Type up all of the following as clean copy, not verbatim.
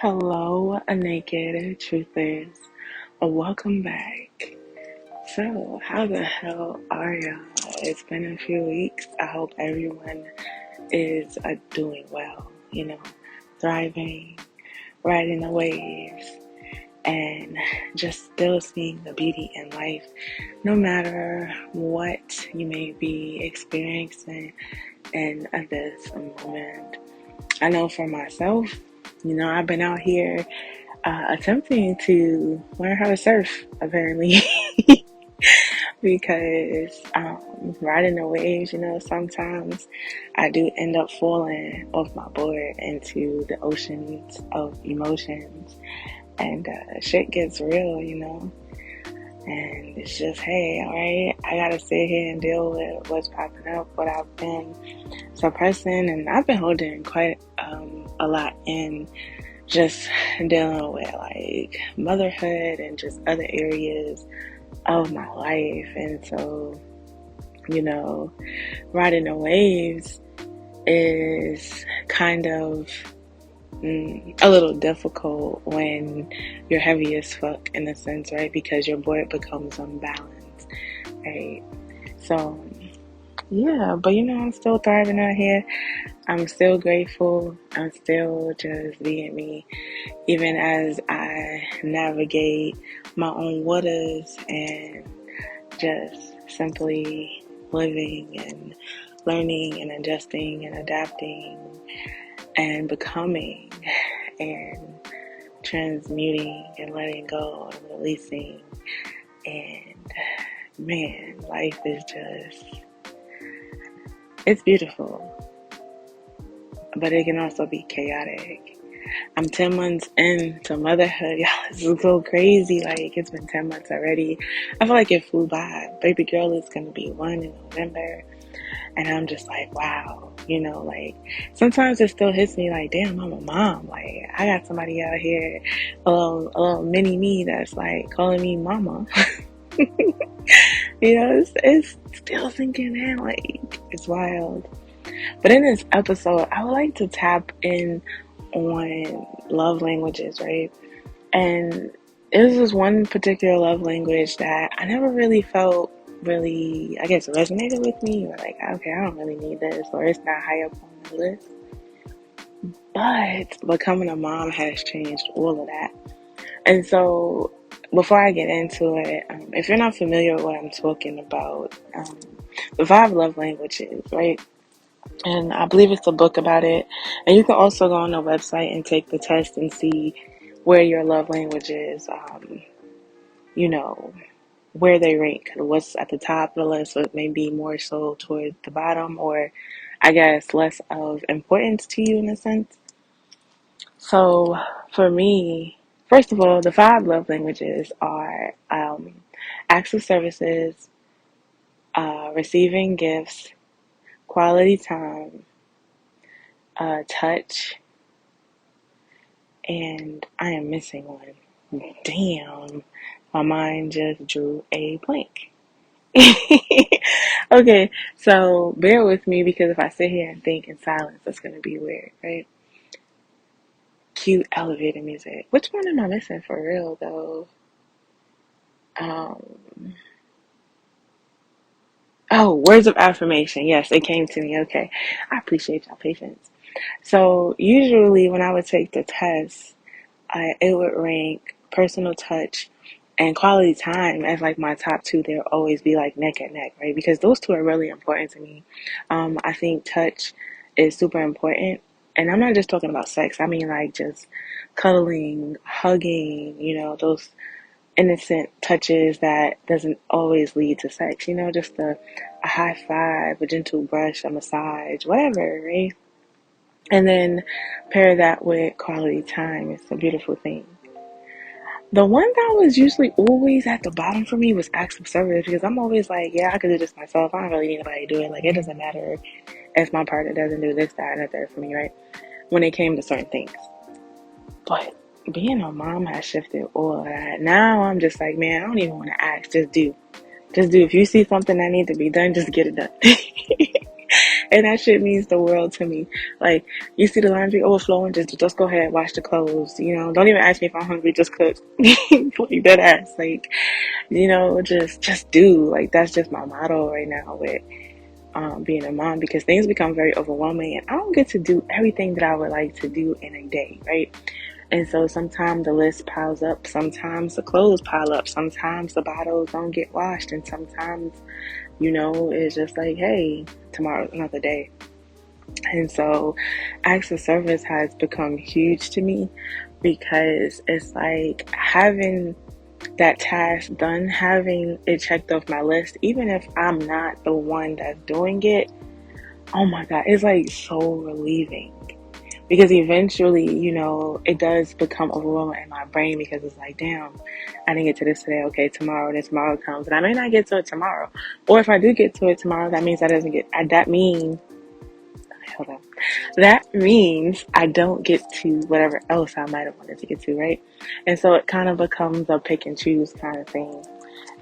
Hello, naked truthers. Welcome back. So, how the hell are y'all? It's been a few weeks. I hope everyone is doing well, thriving, riding the waves, and just still seeing the beauty in life, no matter what you may be experiencing in this moment. I know for myself, I've been out here attempting to learn how to surf, apparently, because riding the waves, sometimes I do end up falling off my board into the oceans of emotions, and shit gets real. And it's just, hey, all right, I gotta sit here and deal with what's popping up, what I've been suppressing, and I've been holding quite a lot in, just dealing with like motherhood and just other areas of my life. And so, riding the waves is kind of a little difficult when you're heavy as fuck, in a sense, right? Because your board becomes unbalanced, right? So yeah, but I'm still thriving out here. I'm still grateful. I'm still just being me, even as I navigate my own waters and just simply living and learning and adjusting and adapting and becoming and transmuting and letting go and releasing. And man, life is it's beautiful, but it can also be chaotic. I'm 10 months into motherhood. Y'all, this is so crazy. Like, it's been 10 months already. I feel like it flew by. Baby girl is going to be 1 in November. And I'm just like, wow. Like, sometimes it still hits me like, damn, I'm a mom. Like, I got somebody out here, a little mini me that's like calling me mama. It's still sinking in. Like, it's wild. But in this episode, I would like to tap in on love languages, right? And it was this one particular love language that I never really felt really, I guess, resonated with me. Or like, okay, I don't really need this, or it's not high up on the list. But becoming a mom has changed all of that. And so, before I get into it, if you're not familiar with what I'm talking about, the 5 love languages, right? And I believe it's a book about it. And you can also go on the website and take the test and see where your love language is, where they rank, what's at the top of the list, what may be more so toward the bottom, or I guess less of importance to you in a sense. So for me, first of all, the 5 love languages are acts of services, receiving gifts, quality time, touch, and I am missing one. Damn, my mind just drew a blank. Okay, so bear with me, because if I sit here and think in silence, that's going to be weird, right? Cute elevator music. Which one am I missing for real, though? Um, oh, words of affirmation. Yes, it came to me. Okay, I appreciate y'all patience. So usually when I would take the test, it would rank personal touch and quality time as like my top 2. They'll always be like neck and neck, right? Because those 2 are really important to me. I think touch is super important. And I'm not just talking about sex. I mean like just cuddling, hugging, those innocent touches that doesn't always lead to sex, just a high five, a gentle brush, a massage, whatever, right? And then pair that with quality time. It's a beautiful thing. The one that was usually always at the bottom for me was acts of service, because I'm always like, yeah, I could do this myself. I don't really need anybody to do it. Like, it doesn't matter if my partner doesn't do this, that, and the third for me, right? When it came to certain things. But being a mom has shifted all of that. Now I'm just like, man, I don't even want to ask. Just do. Just do. If you see something that needs to be done, just get it done. And that shit means the world to me. Like, you see the laundry overflowing, just go ahead, wash the clothes. You know, don't even ask me if I'm hungry, just cook. Like, that ass. Like, you know, just do. Like, that's just my motto right now with being a mom, because things become very overwhelming and I don't get to do everything that I would like to do in a day, right? And so sometimes the list piles up, sometimes the clothes pile up, sometimes the bottles don't get washed, and sometimes, you know, it's just like, hey, tomorrow's another day. And so acts of service has become huge to me, because it's like having that task done, having it checked off my list, even if I'm not the one that's doing it, oh my God, it's like so relieving. Because eventually, you know, it does become overwhelming in my brain, because it's like, damn, I didn't get to this today. Okay, tomorrow, then tomorrow comes, and I may not get to it tomorrow. Or if I do get to it tomorrow, that means that means I don't get to whatever else I might have wanted to get to, right? And so it kind of becomes a pick and choose kind of thing.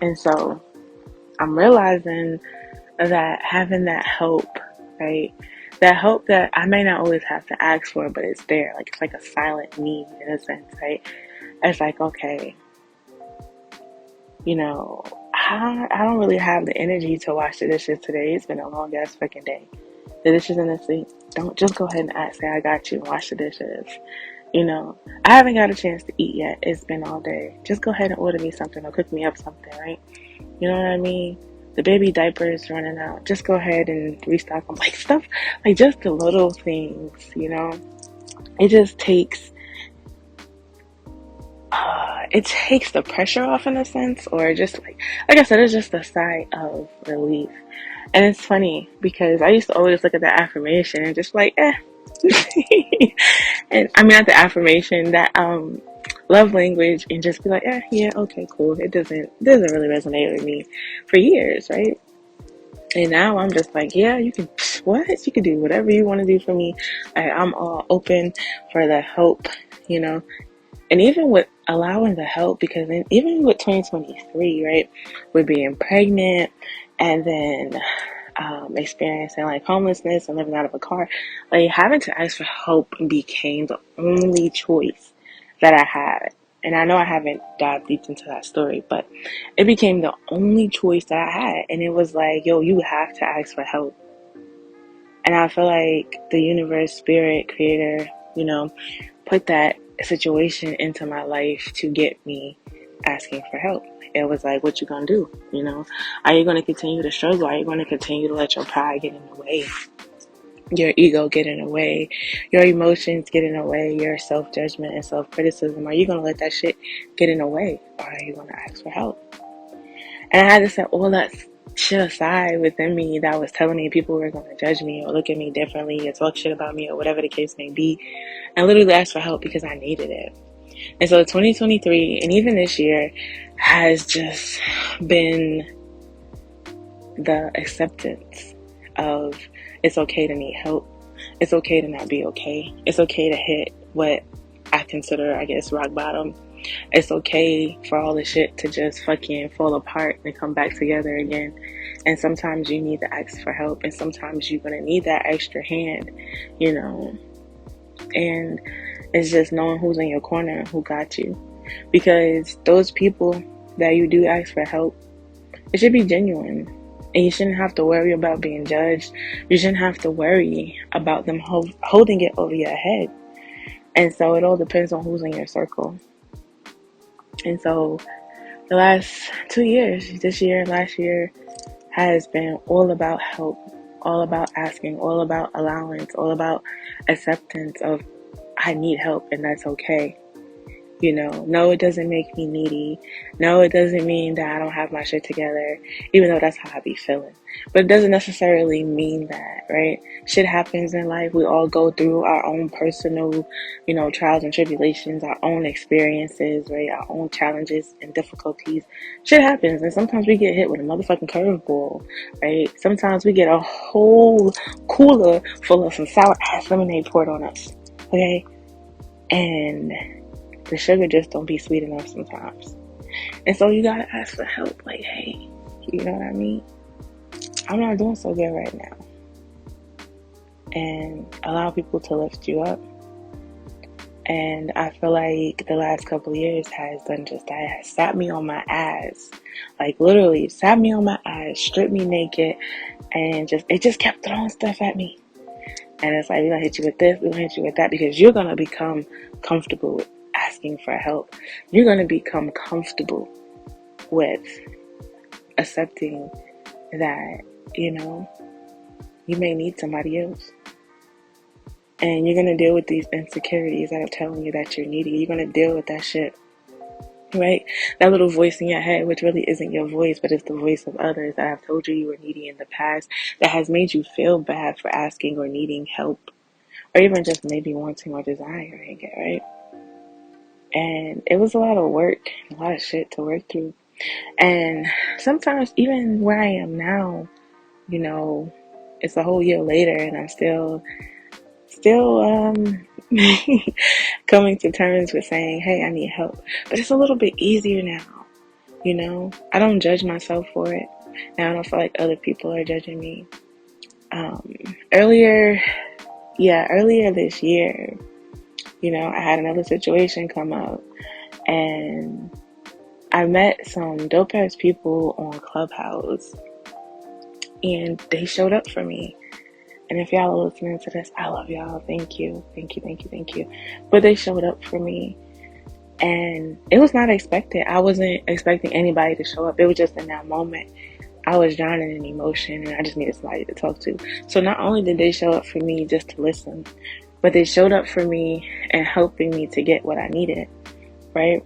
And so I'm realizing that having that help, right? That help that I may not always have to ask for, but it's there. Like, it's like a silent need in a sense, right? It's like, okay, you know, I don't really have the energy to wash the dishes today. It's been a long ass fucking day. The dishes in the sink. Don't just go ahead and say I got you. Wash the dishes. You know, I haven't got a chance to eat yet. It's been all day. Just go ahead and order me something or cook me up something, right? You know what I mean? The baby diapers running out. Just go ahead and restock them. Like, stuff, like just the little things, you know? It just takes, it takes the pressure off in a sense, or just like I said, it's just a sigh of relief. And it's funny because I used to always look at the affirmation and just like, and I mean, not the affirmation, that love language, and just be like, yeah, okay, cool. It doesn't really resonate with me for years, right? And now I'm just like, yeah, you can, what? You can do whatever you want to do for me. I'm all open for the help, you know? And even with allowing the help, because even with 2023, right, with being pregnant and then experiencing like homelessness and living out of a car, like having to ask for help became the only choice that I had. And I know I haven't dived deep into that story, but it became the only choice that I had. And it was like, yo, you have to ask for help. And I feel like the universe, spirit, creator, you know, put that situation into my life to get me asking for help. It was like, what you gonna do? You know, are you gonna continue to struggle? Are you gonna continue to let your pride get in the way? Your ego get in the way, your emotions get in the way, your self-judgment and self-criticism? Are you gonna let that shit get in the way, or are you gonna ask for help? And I had to set all that shit aside within me that was telling me people were gonna judge me or look at me differently or talk shit about me or whatever the case may be, and literally ask for help because I needed it. And so 2023 and even this year has just been the acceptance of, it's okay to need help. It's okay to not be okay. It's okay to hit what I consider, I guess, rock bottom. It's okay for all the shit to just fucking fall apart and come back together again. And sometimes you need to ask for help, and sometimes you're gonna need that extra hand, you know. And it's just knowing who's in your corner, who got you. Because those people that you do ask for help, it should be genuine. And you shouldn't have to worry about being judged. You shouldn't have to worry about them holding it over your head. And so it all depends on who's in your circle. And so the last 2 years, this year, last year, has been all about help, all about asking, all about allowance, all about acceptance of, I need help and that's okay. You know, no, it doesn't make me needy. No, it doesn't mean that I don't have my shit together, even though that's how I be feeling. But it doesn't necessarily mean that, right? Shit happens in life. We all go through our own personal, you know, trials and tribulations, our own experiences, right? Our own challenges and difficulties. Shit happens, and sometimes we get hit with a motherfucking curveball, right? Sometimes we get a whole cooler full of some sour ass lemonade poured on us, okay? And the sugar just don't be sweet enough sometimes. And so you gotta ask for help. Like, hey, you know what I mean? I'm not doing so good right now. and allow people to lift you up. And I feel like the last couple of years has done just that. It has sat me on my ass. Like literally sat me on my ass, stripped me naked, and it just kept throwing stuff at me. And it's like, we're gonna hit you with this, we're gonna hit you with that, because you're gonna become comfortable with asking for help. You're gonna become comfortable with accepting that, you may need somebody else. And you're going to deal with these insecurities that are telling you that you're needy. You're going to deal with that shit, right? That little voice in your head, which really isn't your voice, but it's the voice of others that have told you were needy in the past, that has made you feel bad for asking or needing help, or even just maybe wanting or desiring it, right? And it was a lot of work, a lot of shit to work through. And sometimes even where I am now, it's a whole year later and I'm still coming to terms with saying, hey, I need help. But it's a little bit easier now, I don't judge myself for it. Now I don't feel like other people are judging me. Earlier this year, I had another situation come up, and I met some dope ass people on Clubhouse, and they showed up for me. And if y'all are listening to this, I love y'all. Thank you. Thank you, thank you, thank you. But they showed up for me. And it was not expected. I wasn't expecting anybody to show up. It was just in that moment. I was drowning in emotion and I just needed somebody to talk to. So not only did they show up for me just to listen, but they showed up for me and helping me to get what I needed, right?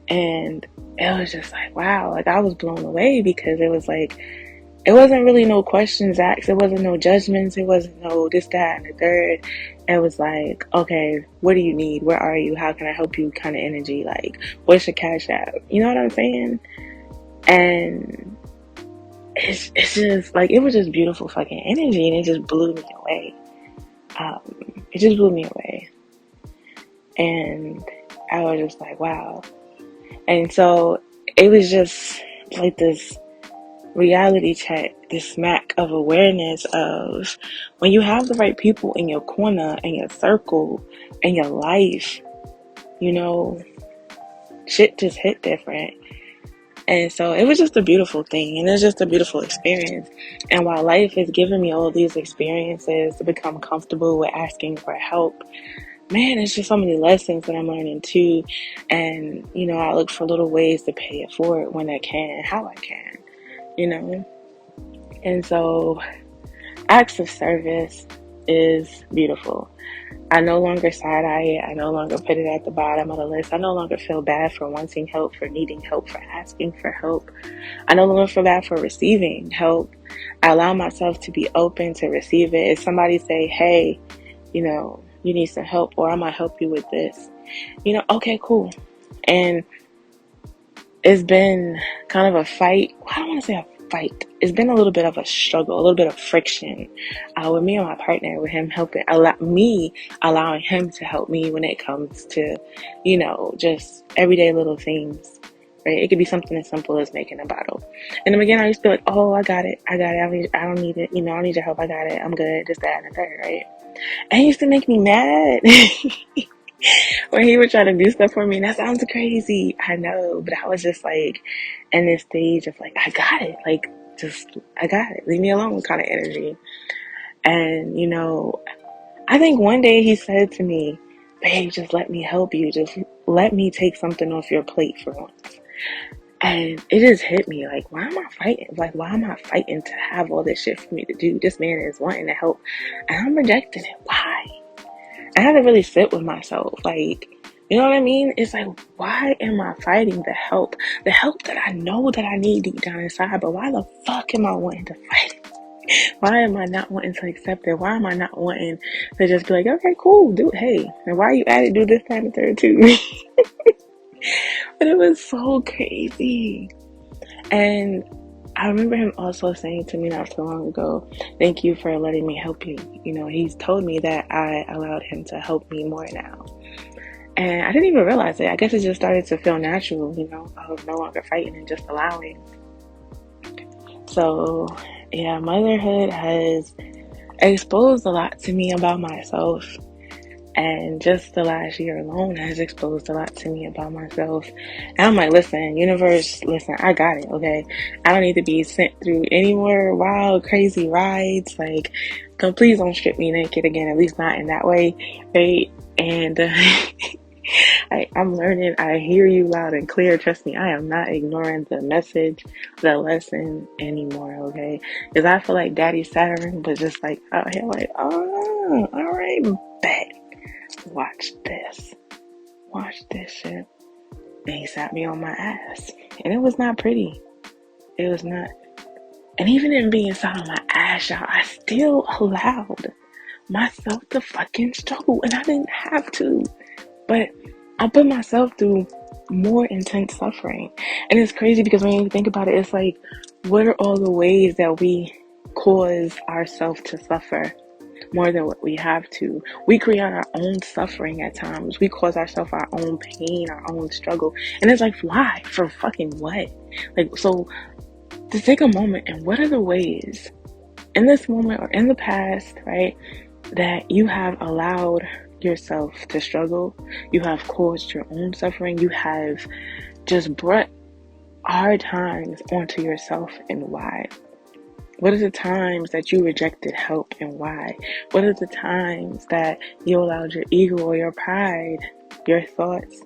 And it was just like, wow. Like, I was blown away, because it was like, it wasn't really no questions asked. It wasn't no judgments. It wasn't no this, that, and the third. It was like, okay, what do you need? Where are you? How can I help you kind of energy? Like, what's your cash app? You know what I'm saying? And it's just like, it was just beautiful fucking energy, and it just blew me away. It just blew me away. And I was just like, wow. And so it was just like this reality check, this smack of awareness of, when you have the right people in your corner, in your circle, in your life, shit just hit different. And so it was just a beautiful thing, and it's just a beautiful experience. And while life is giving me all these experiences to become comfortable with asking for help, man, it's just so many lessons that I'm learning too. And I look for little ways to pay it forward when I can and how I can. And so acts of service is beautiful. I no longer side-eye it. I no longer put it at the bottom of the list. I no longer feel bad for wanting help, for needing help, for asking for help. I no longer feel bad for receiving help. I allow myself to be open to receive it. If somebody say, hey, you need some help, or I might help you with this, okay, cool. And it's been kind of a fight. I don't want to say a fight. It's been a little bit of a struggle, a little bit of friction with me and my partner, with him allowing him to help me when it comes to, just everyday little things, right? It could be something as simple as making a bottle. And then again, I used to be like, oh, I got it. I don't need it. I don't need your help. I got it. I'm good. Just that and the third, right? And it used to make me mad. When he would try to do stuff for me, and that sounds crazy, I know, but I was just like in this stage of like, I got it, like, I got it, leave me alone kind of energy. And I think one day he said to me, babe, just let me help you, just let me take something off your plate for once. And it just hit me, like, why am I fighting? Like, why am I fighting to have all this shit for me to do? This man is wanting to help, and I'm rejecting it. Why? I had to really sit with myself, like, you know what I mean? It's like, why am I fighting the help that I know that I need deep down inside, but why the fuck am I wanting to fight it? Why am I not wanting to accept it? Why am I not wanting to just be like, okay, cool, do it, hey, and why you at it, do this, that, and the third too? But it was so crazy. And I remember him also saying to me not so long ago, thank you for letting me help you. He's told me that I allowed him to help me more now. And I didn't even realize it. I guess it just started to feel natural, I was no longer fighting and just allowing. So, yeah, motherhood has exposed a lot to me about myself. And just the last year alone has exposed a lot to me about myself. And I'm like, listen, universe, listen, I got it, okay? I don't need to be sent through any more wild, crazy rides. Like, please don't strip me naked again, at least not in that way, right? And I'm learning. I hear you loud and clear. Trust me, I am not ignoring the message, the lesson anymore, okay? Because I feel like Daddy Saturn, but just like out here, like, oh, all right, bet. Watch this shit. And he sat me on my ass. And it was not pretty. It was not. And even in being sat on my ass, y'all, I still allowed myself to fucking struggle. And I didn't have to. But I put myself through more intense suffering. And it's crazy because when you think about it, it's like, what are all the ways that we cause ourselves to suffer more than what we have to? We create our own suffering at times. We cause ourselves our own pain, our own struggle. And it's like, why? For fucking what? Like, so to take a moment, and what are the ways in this moment or in the past, right, that you have allowed yourself to struggle? You have caused your own suffering. You have just brought hard times onto yourself, and why? What are the times that you rejected help, and why? What are the times that you allowed your ego or your pride, your thoughts,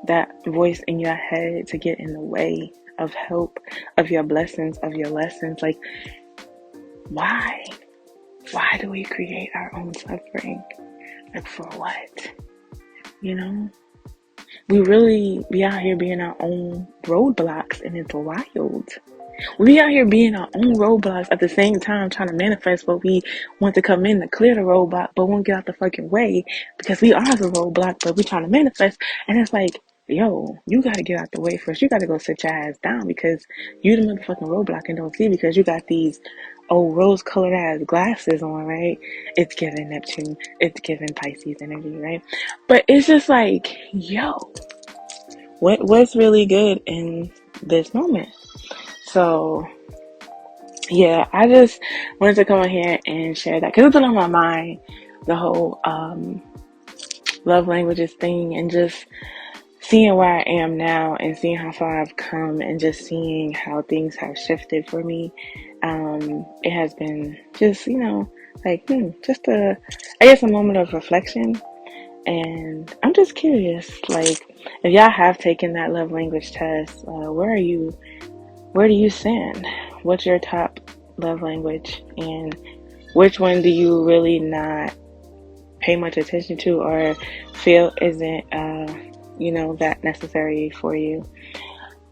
that voice in your head to get in the way of help, of your blessings, of your lessons? Like, why? Why do we create our own suffering? Like, for what? You know? We be out here being our own roadblocks, and it's wild. We out here being our own roadblocks at the same time trying to manifest what we want to come in to clear the roadblock, but won't get out the fucking way because we are the roadblock, but we trying to manifest. And it's like, yo, you got to get out the way first. You got to go sit your ass down because you the motherfucking roadblock and don't see because you got these old rose-colored ass glasses on, right? It's giving Neptune. It's giving Pisces energy, right? But it's just like, yo, what's really good in this moment? So, yeah, I just wanted to come on here and share that because it's been on my mind, the whole love languages thing, and just seeing where I am now and seeing how far I've come and just seeing how things have shifted for me. It has been just, like, just I guess a moment of reflection. And I'm just curious, like, if y'all have taken that love language test, where do you stand? What's your top love language? And which one do you really not pay much attention to or feel isn't, that necessary for you?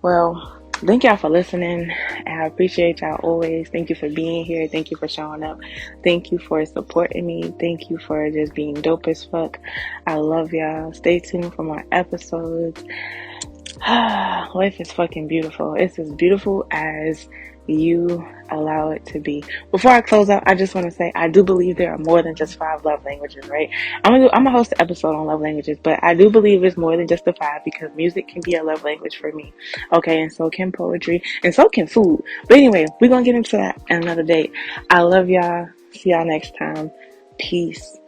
Well, thank y'all for listening. I appreciate y'all always. Thank you for being here. Thank you for showing up. Thank you for supporting me. Thank you for just being dope as fuck. I love y'all. Stay tuned for more episodes. Life is fucking beautiful. It's as beautiful as you allow it to be. Before I close out, I just want to say I do believe there are more than just 5 love languages, right? I'm gonna host an episode on love languages, but I do believe it's more than just the 5 because music can be a love language for me. Okay, and so can poetry, and so can food. But anyway, we're gonna get into that another day. I love y'all. See y'all next time. Peace.